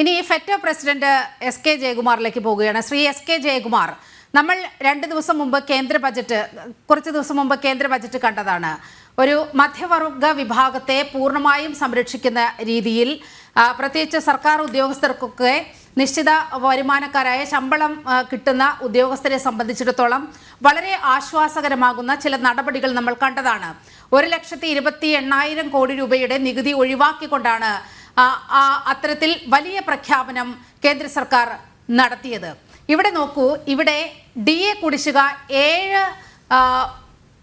ഇനി phyto president S K ജയകുമാറിലേക്ക് പോവുകയാണ്. Shri S K Jayakumar, നമ്മൾ കുറച്ച് ദിവസം മുമ്പ് കേന്ദ്ര ബജറ്റ് കണ്ടതാണ്. ഒരു മധ്യവർഗ വിഭാഗത്തെ പൂർണ്ണമായും സംരക്ഷിക്കുന്ന രീതിയിൽ, പ്രത്യേകിച്ച് സർക്കാർ ഉദ്യോഗസ്ഥർക്കൊക്കെ നിശ്ചിത വരുമാനക്കാരായ ശമ്പളം കിട്ടുന്ന ഉദ്യോഗസ്ഥരെ സംബന്ധിച്ചിടത്തോളം വളരെ ആശ്വാസകരമാകുന്ന ചില നടപടികൾ നമ്മൾ കണ്ടതാണ്. 1,28,000 കോടി രൂപയുടെ നികുതി ഒഴിവാക്കിക്കൊണ്ടാണ് അത്തരത്തിൽ വലിയ പ്രഖ്യാപനം കേന്ദ്ര സർക്കാർ നടത്തിയത്. ഇവിടെ നോക്കൂ, ഇവിടെ DA കുടിശ്ശിക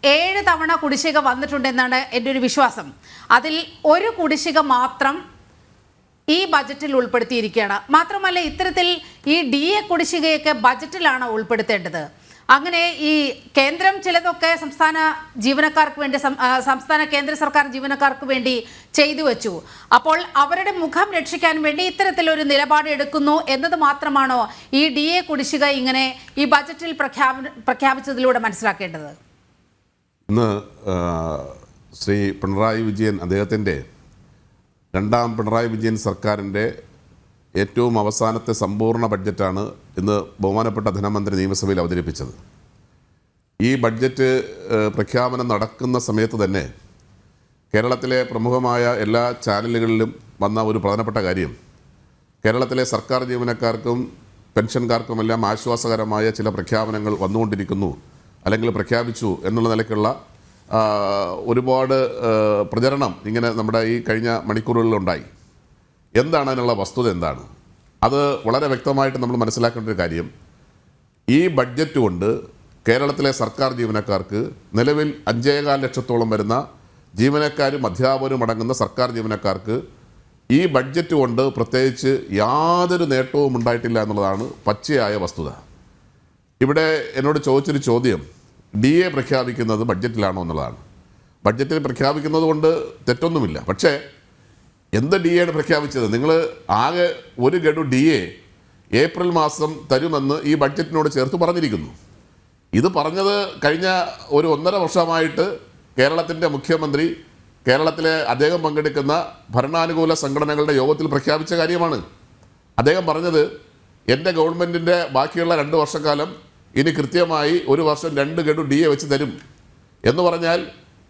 7 തവണ കുടിശ്ശിക വന്നിട്ടുണ്ടെന്നാണ് എൻ്റെ ഒരു വിശ്വാസം. അതിൽ ഒരു കുടിശ്ശിക മാത്രം ഈ ബജറ്റിൽ ഉൾപ്പെടുത്തിയിരിക്കുകയാണ്. മാത്രമല്ല, ഇത്തരത്തിൽ ഈ DA കുടിശ്ശികയൊക്കെ ബജറ്റിലാണ് ഉൾപ്പെടുത്തേണ്ടത്. അങ്ങനെ ഈ കേന്ദ്രം ചിലതൊക്കെ സംസ്ഥാന ജീവനക്കാർക്ക് വേണ്ടി, സംസ്ഥാന കേന്ദ്ര സർക്കാർ ജീവനക്കാർക്ക് വേണ്ടി ചെയ്തു വെച്ചു. അപ്പോൾ അവരുടെ മുഖം രക്ഷിക്കാൻ വേണ്ടി ഇത്തരത്തിലൊരു നിലപാട് എടുക്കുന്നു എന്നത് മാത്രമാണോ ഈ DA കുടിശ്ശിക ഇങ്ങനെ ഈ ബജറ്റിൽ പ്രഖ്യാപിച്ചതിലൂടെ മനസ്സിലാക്കേണ്ടത്? ഇന്ന് ശ്രീ പിണറായി വിജയൻ, അദ്ദേഹത്തിൻ്റെ രണ്ടാം പിണറായി വിജയൻ സർക്കാരിൻ്റെ ഏറ്റവും അവസാനത്തെ സമ്പൂർണ്ണ ബഡ്ജറ്റാണ് ഇന്ന് ബഹുമാനപ്പെട്ട ധനമന്ത്രി നിയമസഭയിൽ അവതരിപ്പിച്ചത്. ഈ ബഡ്ജറ്റ് പ്രഖ്യാപനം നടക്കുന്ന സമയത്ത് തന്നെ കേരളത്തിലെ പ്രമുഖമായ എല്ലാ ചാനലുകളിലും വന്ന ഒരു പ്രധാനപ്പെട്ട കാര്യം, കേരളത്തിലെ സർക്കാർ ജീവനക്കാർക്കും പെൻഷൻകാർക്കുമെല്ലാം ആശ്വാസകരമായ ചില പ്രഖ്യാപനങ്ങൾ വന്നുകൊണ്ടിരിക്കുന്നു, അല്ലെങ്കിൽ പ്രഖ്യാപിച്ചു എന്നുള്ള നിലയ്ക്കുള്ള ഒരുപാട് പ്രചരണം ഇങ്ങനെ നമ്മുടെ ഈ കഴിഞ്ഞ മണിക്കൂറുകളിലുണ്ടായി. എന്താണ് അതിനുള്ള വസ്തുത? എന്താണ് അത്? വളരെ വ്യക്തമായിട്ട് നമ്മൾ മനസ്സിലാക്കേണ്ട ഒരു കാര്യം, ഈ ബഡ്ജറ്റ് കൊണ്ട് കേരളത്തിലെ സർക്കാർ ജീവനക്കാർക്ക്, നിലവിൽ 5.25 ലക്ഷത്തോളം വരുന്ന ജീവനക്കാരും അധ്യാപകരും അടങ്ങുന്ന സർക്കാർ ജീവനക്കാർക്ക് ഈ ബഡ്ജറ്റ് കൊണ്ട് പ്രത്യേകിച്ച് യാതൊരു നേട്ടവും ഉണ്ടായിട്ടില്ല എന്നുള്ളതാണ് പച്ചയായ വസ്തുത. ഇവിടെ എന്നോട് ചോദിച്ചൊരു ചോദ്യം, DA പ്രഖ്യാപിക്കുന്നത് ബഡ്ജറ്റിലാണോ എന്നുള്ളതാണ്. ബഡ്ജറ്റിൽ പ്രഖ്യാപിക്കുന്നത് കൊണ്ട് തെറ്റൊന്നുമില്ല. പക്ഷേ എന്ത് DA ആണ് പ്രഖ്യാപിച്ചത്? നിങ്ങൾ ആകെ ഒരു ഗഡു DA ഏപ്രിൽ മാസം തരുമെന്ന് ഈ ബഡ്ജറ്റിനോട് ചേർത്ത് പറഞ്ഞിരിക്കുന്നു. ഇത് പറഞ്ഞത് കഴിഞ്ഞ ഒരു 1.5 വർഷമായിട്ട് കേരളത്തിൻ്റെ മുഖ്യമന്ത്രി കേരളത്തിലെ അദ്ദേഹം പങ്കെടുക്കുന്ന ഭരണാനുകൂല സംഘടനകളുടെ യോഗത്തിൽ പ്രഖ്യാപിച്ച കാര്യമാണ്. അദ്ദേഹം പറഞ്ഞത്, എൻ്റെ ഗവൺമെൻറ്റിൻ്റെ ബാക്കിയുള്ള 2 വർഷക്കാലം ഇനി കൃത്യമായി ഒരു വർഷം 2 ഗഡു DA വെച്ച് തരും എന്ന് പറഞ്ഞാൽ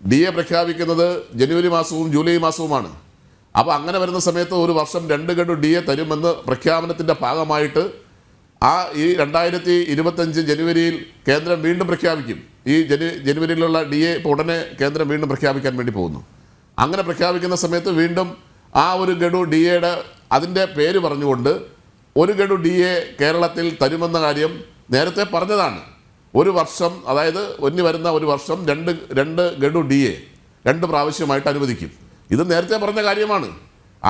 DA പ്രഖ്യാപിക്കുന്നത് ജനുവരി മാസവും ജൂലൈ മാസവുമാണ്. അപ്പോൾ അങ്ങനെ വരുന്ന സമയത്ത് ഒരു വർഷം 2 ഗഡു DA തരുമെന്ന് പ്രഖ്യാപനത്തിൻ്റെ ഭാഗമായിട്ട് ഈ 2025 ജനുവരിയിൽ കേന്ദ്രം വീണ്ടും പ്രഖ്യാപിക്കും. ഈ ജനുവരിയിലുള്ള DA ഇപ്പോൾ ഉടനെ കേന്ദ്രം വീണ്ടും പ്രഖ്യാപിക്കാൻ വേണ്ടി പോകുന്നു. അങ്ങനെ പ്രഖ്യാപിക്കുന്ന സമയത്ത് വീണ്ടും ആ ഒരു ഗഡു DAയുടെ അതിൻ്റെ പേര് പറഞ്ഞുകൊണ്ട് 1 ഗഡു DA കേരളത്തിൽ തരുമെന്ന കാര്യം നേരത്തെ പറഞ്ഞതാണ്. ഒരു വർഷം, അതായത് ഒന്നി വരുന്ന ഒരു വർഷം 2 ഗഡു DA 2 പ്രാവശ്യമായിട്ട് അനുവദിക്കും. ഇത് നേരത്തെ പറഞ്ഞ കാര്യമാണ്.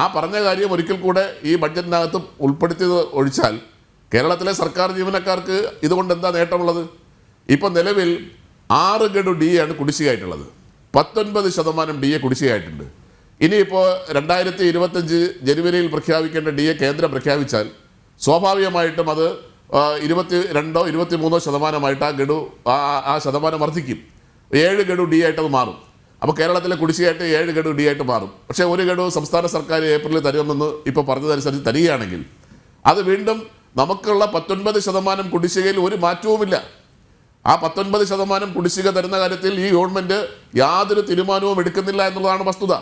ആ പറഞ്ഞ കാര്യം ഒരിക്കൽ കൂടെ ഈ ബഡ്ജറ്റിനകത്ത് ഉൾപ്പെടുത്തിയത് ഒഴിച്ചാൽ കേരളത്തിലെ സർക്കാർ ജീവനക്കാർക്ക് ഇതുകൊണ്ട് എന്താ നേട്ടമുള്ളത്? ഇപ്പം നിലവിൽ 6 ഗഡു DA ആണ് കുടിശ്ശികയായിട്ടുള്ളത്. 19% DA കുടിശ്ശികയായിട്ടുണ്ട്. ഇനിയിപ്പോൾ 2025 ജനുവരിയിൽ പ്രഖ്യാപിക്കേണ്ട DA കേന്ദ്രം പ്രഖ്യാപിച്ചാൽ സ്വാഭാവികമായിട്ടും അത് 22-23% ആ ശതമാനം വർദ്ധിക്കും. 7 ഗഡു DA ആയിട്ട് അത് മാറും. അപ്പോൾ കേരളത്തിലെ കുടിശ്ശികയായിട്ട് 7 ഗഡു DA ആയിട്ട് മാറും. പക്ഷേ 1 ഗഡു സംസ്ഥാന സർക്കാർ ഏപ്രിലിൽ തരുമെന്ന് ഇപ്പോൾ പറഞ്ഞതനുസരിച്ച് തരികയാണെങ്കിൽ അത് വീണ്ടും നമുക്കുള്ള 19% കുടിശ്ശികയിൽ ഒരു മാറ്റവുമില്ല. ആ 19% കുടിശ്ശിക തരുന്ന കാര്യത്തിൽ ഈ ഗവൺമെൻറ് യാതൊരു തീരുമാനവും എടുക്കുന്നില്ല എന്നുള്ളതാണ് വസ്തുത.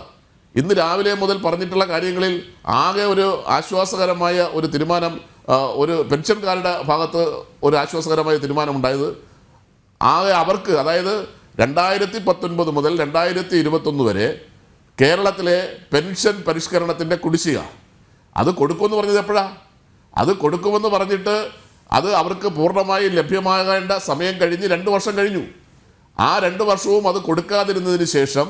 ഇന്ന് രാവിലെ മുതൽ പറഞ്ഞിട്ടുള്ള കാര്യങ്ങളിൽ ആകെ ഒരു ആശ്വാസകരമായ ഒരു തീരുമാനം, ഒരു പെൻഷൻകാരുടെ ഭാഗത്ത് ഒരു ആശ്വാസകരമായ തീരുമാനമുണ്ടായത് ആകെ അവർക്ക്, അതായത് 2019 മുതൽ 2021 വരെ കേരളത്തിലെ പെൻഷൻ പരിഷ്കരണത്തിൻ്റെ കുടിശ്ശിക അത് കൊടുക്കുമെന്ന് പറഞ്ഞത് എപ്പോഴാണ്? അത് കൊടുക്കുമെന്ന് പറഞ്ഞിട്ട് അത് അവർക്ക് പൂർണ്ണമായി ലഭ്യമാകേണ്ട സമയം കഴിഞ്ഞ് 2 വർഷം കഴിഞ്ഞു. ആ 2 വർഷവും അത് കൊടുക്കാതിരുന്നതിന് ശേഷം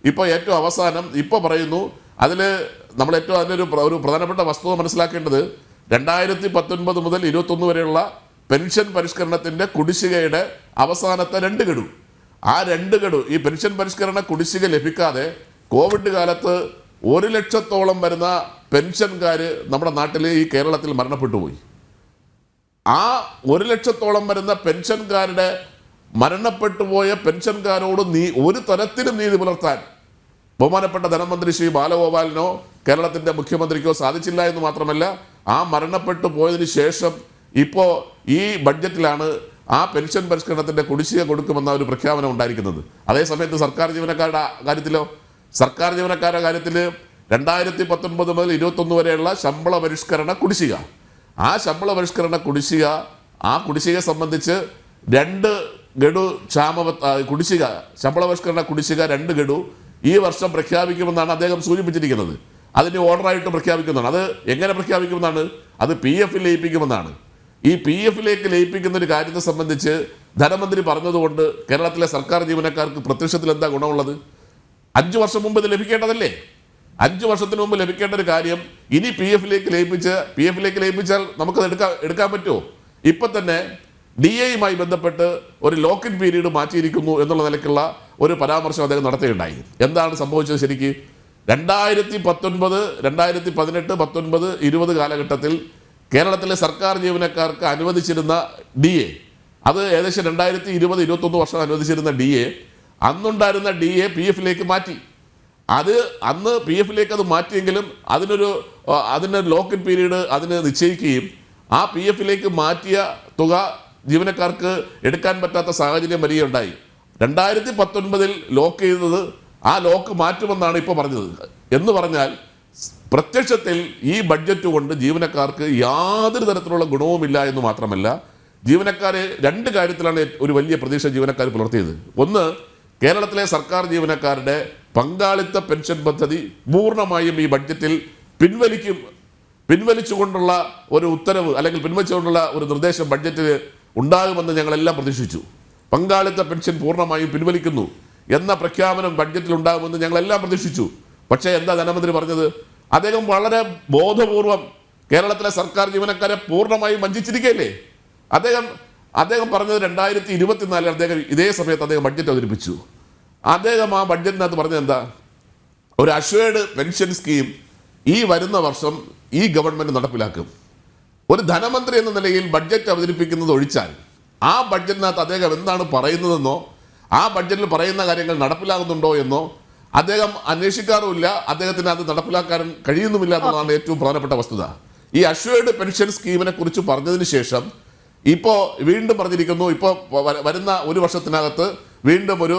ഇപ്പോൾ ഏറ്റവും അവസാനം ഇപ്പോൾ പറയുന്നു, അതിൽ നമ്മൾ ഏറ്റവും അതിനൊരു പ്രധാനപ്പെട്ട വസ്തുത മനസ്സിലാക്കേണ്ടത്, 2019 മുതൽ 2021 വരെയുള്ള പെൻഷൻ പരിഷ്കരണത്തിൻ്റെ കുടിശ്ശികയുടെ അവസാനത്തെ 2 ഗഡു, ആ 2 ഗഡു ഈ പെൻഷൻ പരിഷ്കരണ കുടിശ്ശിക ലഭിക്കാതെ കോവിഡ് കാലത്ത് 1 ലക്ഷത്തോളം വരുന്ന പെൻഷൻകാർ നമ്മുടെ നാട്ടിൽ ഈ കേരളത്തിൽ മരണപ്പെട്ടു പോയി. ആ 1 ലക്ഷത്തോളം വരുന്ന പെൻഷൻകാരുടെ മരണപ്പെട്ടു പോയ പെൻഷൻകാരോട് ഒരു തരത്തിലും നീതി പുലർത്താൻ ബഹുമാനപ്പെട്ട ധനമന്ത്രി ശ്രീ ബാലഗോപാലിനോ കേരളത്തിൻ്റെ മുഖ്യമന്ത്രിക്കോ സാധിച്ചില്ല എന്ന് മാത്രമല്ല ആ മരണപ്പെട്ടു പോയതിനു ശേഷം ഇപ്പോൾ ഈ ബഡ്ജറ്റിലാണ് ആ പെൻഷൻ പരിഷ്കരണത്തിൻ്റെ കുടിശ്ശിക കൊടുക്കുമെന്ന ഒരു പ്രഖ്യാപനം ഉണ്ടായിരിക്കുന്നത്. അതേസമയത്ത് സർക്കാർ ജീവനക്കാരുടെ കാര്യത്തിലോ, സർക്കാർ ജീവനക്കാരുടെ കാര്യത്തിൽ 2019 മുതൽ 21 വരെയുള്ള ശമ്പള പരിഷ്കരണ കുടിശ്ശിക, ആ ശമ്പള പരിഷ്കരണ കുടിശ്ശിക, ആ കുടിശ്ശികയെ സംബന്ധിച്ച് 2 ഗഡു കുടിശ്ശിക, ശമ്പള പരിഷ്കരണ കുടിശ്ശിക 2 ഗഡു ഈ വർഷം പ്രഖ്യാപിക്കുമെന്നാണ് അദ്ദേഹം സൂചിപ്പിച്ചിരിക്കുന്നത്. അതിന് ഓർഡറായിട്ട് പ്രഖ്യാപിക്കുന്നതാണ്. അത് എങ്ങനെ പ്രഖ്യാപിക്കുമെന്നാണ്? അത് PF ലയിപ്പിക്കുമെന്നാണ്. ഈ PF ലയിപ്പിക്കുന്ന ഒരു കാര്യത്തെ സംബന്ധിച്ച് ധനമന്ത്രി പറഞ്ഞതുകൊണ്ട് കേരളത്തിലെ സർക്കാർ ജീവനക്കാർക്ക് പ്രത്യക്ഷത്തിൽ എന്താ ഗുണമുള്ളത്? 5 വർഷം മുമ്പ് ഇത് ലഭിക്കേണ്ടതല്ലേ? 5 വർഷത്തിന് മുമ്പ് ലഭിക്കേണ്ട ഒരു കാര്യം ഇനി PF ലയിപ്പിച്ചാൽ നമുക്കത് എടുക്കാൻ പറ്റുമോ? ഇപ്പം തന്നെ DAയുമായി ബന്ധപ്പെട്ട് ഒരു ലോക്കിൻ പീരീഡ് മാറ്റിയിരിക്കുന്നു എന്നുള്ള നിലയ്ക്കുള്ള ഒരു പരാമർശം അദ്ദേഹം നടത്തുകയുണ്ടായി. എന്താണ് സംഭവിച്ചത് ശരിക്ക്? 2019, 2018, 19, 20 കാലഘട്ടത്തിൽ കേരളത്തിലെ സർക്കാർ ജീവനക്കാർക്ക് അനുവദിച്ചിരുന്ന DA, അത് ഏകദേശം 2020, 21 വർഷം അനുവദിച്ചിരുന്ന DA, അന്നുണ്ടായിരുന്ന DA PF മാറ്റി. അത് അന്ന് PF അത് മാറ്റിയെങ്കിലും അതിന് ലോക്കിൻ പീരീഡ് അതിന് നിശ്ചയിക്കുകയും ആ PF മാറ്റിയ തുക ജീവനക്കാർക്ക് എടുക്കാൻ പറ്റാത്ത സാഹചര്യം വരികയുണ്ടായി. 2019 ലോക്ക് ചെയ്തത് ആ ലോക്ക് മാറ്റുമെന്നാണ് ഇപ്പോൾ പറഞ്ഞത്. എന്ന് പറഞ്ഞാൽ പ്രത്യക്ഷത്തിൽ ഈ ബഡ്ജറ്റ് കൊണ്ട് ജീവനക്കാർക്ക് യാതൊരു തരത്തിലുള്ള ഗുണവുമില്ല എന്ന് മാത്രമല്ല, ജീവനക്കാരെ 2 കാര്യത്തിലാണ് ഒരു വലിയ പ്രതീക്ഷ ജീവനക്കാർ പുലർത്തിയത്. ഒന്ന്, കേരളത്തിലെ സർക്കാർ ജീവനക്കാരുടെ പങ്കാളിത്ത പെൻഷൻ പദ്ധതി പൂർണ്ണമായും ഈ ബഡ്ജറ്റിൽ പിൻവലിച്ചുകൊണ്ടുള്ള ഒരു ഉത്തരവ് അല്ലെങ്കിൽ പിൻവലിച്ചുകൊണ്ടുള്ള ഒരു നിർദ്ദേശം ബഡ്ജറ്റിൽ ഉണ്ടാകുമെന്ന് ഞങ്ങളെല്ലാം പ്രതീക്ഷിച്ചു. പങ്കാളിത്ത പെൻഷൻ പൂർണ്ണമായും പിൻവലിക്കുന്നു എന്ന പ്രഖ്യാപനം ബഡ്ജറ്റിൽ ഉണ്ടാകുമെന്ന് ഞങ്ങളെല്ലാം പ്രതീക്ഷിച്ചു. പക്ഷേ എന്താ ധനമന്ത്രി പറഞ്ഞത്? അദ്ദേഹം വളരെ ബോധപൂർവം കേരളത്തിലെ സർക്കാർ ജീവനക്കാരെ പൂർണ്ണമായും വഞ്ചിച്ചിരിക്കുകയല്ലേ. അദ്ദേഹം പറഞ്ഞത് 2024 അദ്ദേഹം ഇതേ സമയത്ത് അദ്ദേഹം ബഡ്ജറ്റ് അവതരിപ്പിച്ചു. അദ്ദേഹം ആ ബഡ്ജറ്റിനകത്ത് പറഞ്ഞത് എന്താ? ഒരു അഷ്വേർഡ് പെൻഷൻ സ്കീം ഈ വരുന്ന വർഷം ഈ ഗവൺമെൻറ് നടപ്പിലാക്കും. ഒരു ധനമന്ത്രി എന്ന നിലയിൽ ബഡ്ജറ്റ് അവതരിപ്പിക്കുന്നത് ഒഴിച്ചാൽ ആ ബഡ്ജറ്റിനകത്ത് അദ്ദേഹം എന്താണ് പറയുന്നതെന്നോ ആ ബഡ്ജറ്റിൽ പറയുന്ന കാര്യങ്ങൾ നടപ്പിലാകുന്നുണ്ടോ എന്നോ അദ്ദേഹം അന്വേഷിക്കാറുമില്ല. അദ്ദേഹത്തിന് അത് നടപ്പിലാക്കാൻ കഴിയുന്നുമില്ല എന്നുള്ളതാണ് ഏറ്റവും പ്രധാനപ്പെട്ട വസ്തുത. ഈ അഷ്വേർഡ് പെൻഷൻ സ്കീമിനെ കുറിച്ച് പറഞ്ഞതിന് ശേഷം ഇപ്പോൾ വീണ്ടും പറഞ്ഞിരിക്കുന്നു, ഇപ്പോൾ വരുന്ന ഒരു വർഷത്തിനകത്ത് വീണ്ടും ഒരു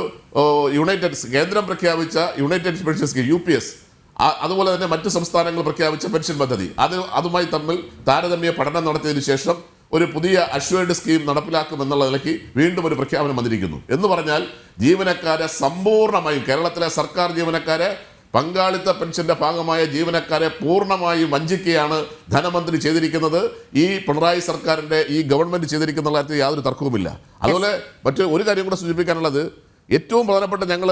കേന്ദ്രം പ്രഖ്യാപിച്ച യുണൈറ്റഡ് പെൻഷൻ സ്കീം UPS, അതുപോലെ തന്നെ മറ്റു സംസ്ഥാനങ്ങൾ പ്രഖ്യാപിച്ച പെൻഷൻ പദ്ധതി, അതുമായി തമ്മിൽ താരതമ്യ പഠനം നടത്തിയതിനു ശേഷം ഒരു പുതിയ അഷ്വേർഡ് സ്കീം നടപ്പിലാക്കുമെന്നുള്ള നിലയ്ക്ക് വീണ്ടും ഒരു പ്രഖ്യാപനം വന്നിരിക്കുന്നു. എന്ന് പറഞ്ഞാൽ ജീവനക്കാരെ സമ്പൂർണ്ണമായും, കേരളത്തിലെ സർക്കാർ ജീവനക്കാരെ, പങ്കാളിത്ത പെൻഷന്റെ ഭാഗമായ ജീവനക്കാരെ പൂർണ്ണമായും വഞ്ചിക്കുകയാണ് ധനമന്ത്രി ചെയ്തിരിക്കുന്നത്. ഈ പിണറായി സർക്കാരിന്റെ ഈ ഗവൺമെന്റ് ചെയ്തിരിക്കുന്ന കാര്യത്തിൽ യാതൊരു തർക്കവുമില്ല. അതുപോലെ മറ്റു ഒരു കാര്യം കൂടെ സൂചിപ്പിക്കാനുള്ളത്, ഏറ്റവും പ്രധാനപ്പെട്ട ഞങ്ങൾ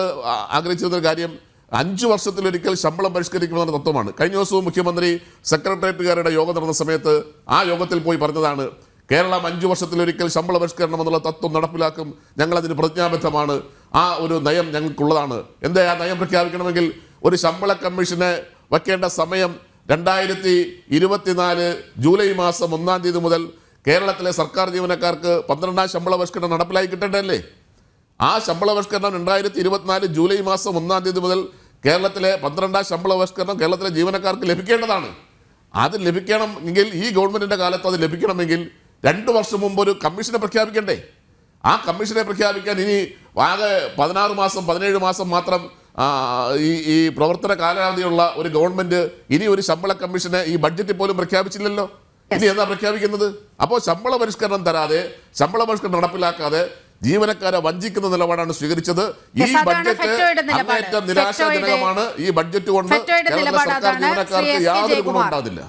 ആഗ്രഹിച്ചിരുന്ന കാര്യം 5 വർഷത്തിലൊരിക്കൽ ശമ്പളം പരിഷ്കരിക്കുമെന്ന തത്വമാണ്. കഴിഞ്ഞ ദിവസവും മുഖ്യമന്ത്രി സെക്രട്ടേറിയറ്റുകാരുടെ യോഗം നടന്ന സമയത്ത് ആ യോഗത്തിൽ പോയി പറഞ്ഞതാണ്, കേരളം 5 വർഷത്തിലൊരിക്കൽ ശമ്പള പരിഷ്കരണം എന്നുള്ള തത്വം നടപ്പിലാക്കും, ഞങ്ങളതിന് പ്രതിജ്ഞാബദ്ധമാണ്, ആ ഒരു നയം ഞങ്ങൾക്കുള്ളതാണ്. എന്താ ആ നയം പ്രഖ്യാപിക്കണമെങ്കിൽ ഒരു ശമ്പള കമ്മീഷനെ വയ്ക്കേണ്ട സമയം 2024 ജൂലൈ മാസം 1-ാം തീയതി മുതൽ കേരളത്തിലെ സർക്കാർ ജീവനക്കാർക്ക് 12ാം ശമ്പള പരിഷ്കരണം നടപ്പിലായി കിട്ടേണ്ടതല്ലേ? ആ ശമ്പള പരിഷ്കരണം 2024 ജൂലൈ മാസം 1-ാം തീയതി മുതൽ കേരളത്തിലെ 12ാം ശമ്പള പരിഷ്കരണം കേരളത്തിലെ ജീവനക്കാർക്ക് ലഭിക്കേണ്ടതാണ്. അത് ലഭിക്കണമെങ്കിൽ ഈ ഗവൺമെന്റിന്റെ കാലത്ത് അത് ലഭിക്കണമെങ്കിൽ 2 വർഷം മുമ്പ് ഒരു കമ്മീഷനെ പ്രഖ്യാപിക്കണ്ടേ? ആ കമ്മീഷനെ പ്രഖ്യാപിക്കാൻ ഇനി ആകെ 16 മാസം 17 മാസം മാത്രം ഈ പ്രവർത്തന കാലാവധിയുള്ള ഒരു ഗവൺമെന്റ് ഇനി ഒരു ശമ്പള കമ്മീഷനെ ഈ ബഡ്ജറ്റിൽ പോലും പ്രഖ്യാപിച്ചില്ലല്ലോ. ഇനി എന്താ പ്രഖ്യാപിക്കുന്നത്? അപ്പോൾ ശമ്പള പരിഷ്കരണം തരാതെ, ശമ്പള പരിഷ്കരണം നടപ്പിലാക്കാതെ ജീവനക്കാരെ വഞ്ചിക്കുന്ന നിലപാടാണ് സ്വീകരിച്ചത്. ഈ ബഡ്ജറ്റ് അങ്ങേയറ്റം നിരാശാജനകമാണ്. ഈ ബഡ്ജറ്റ് കൊണ്ട് കേരള സർക്കാർ ജീവനക്കാർക്ക് യാതൊരു ഗുണം ഉണ്ടാകുന്നില്ല.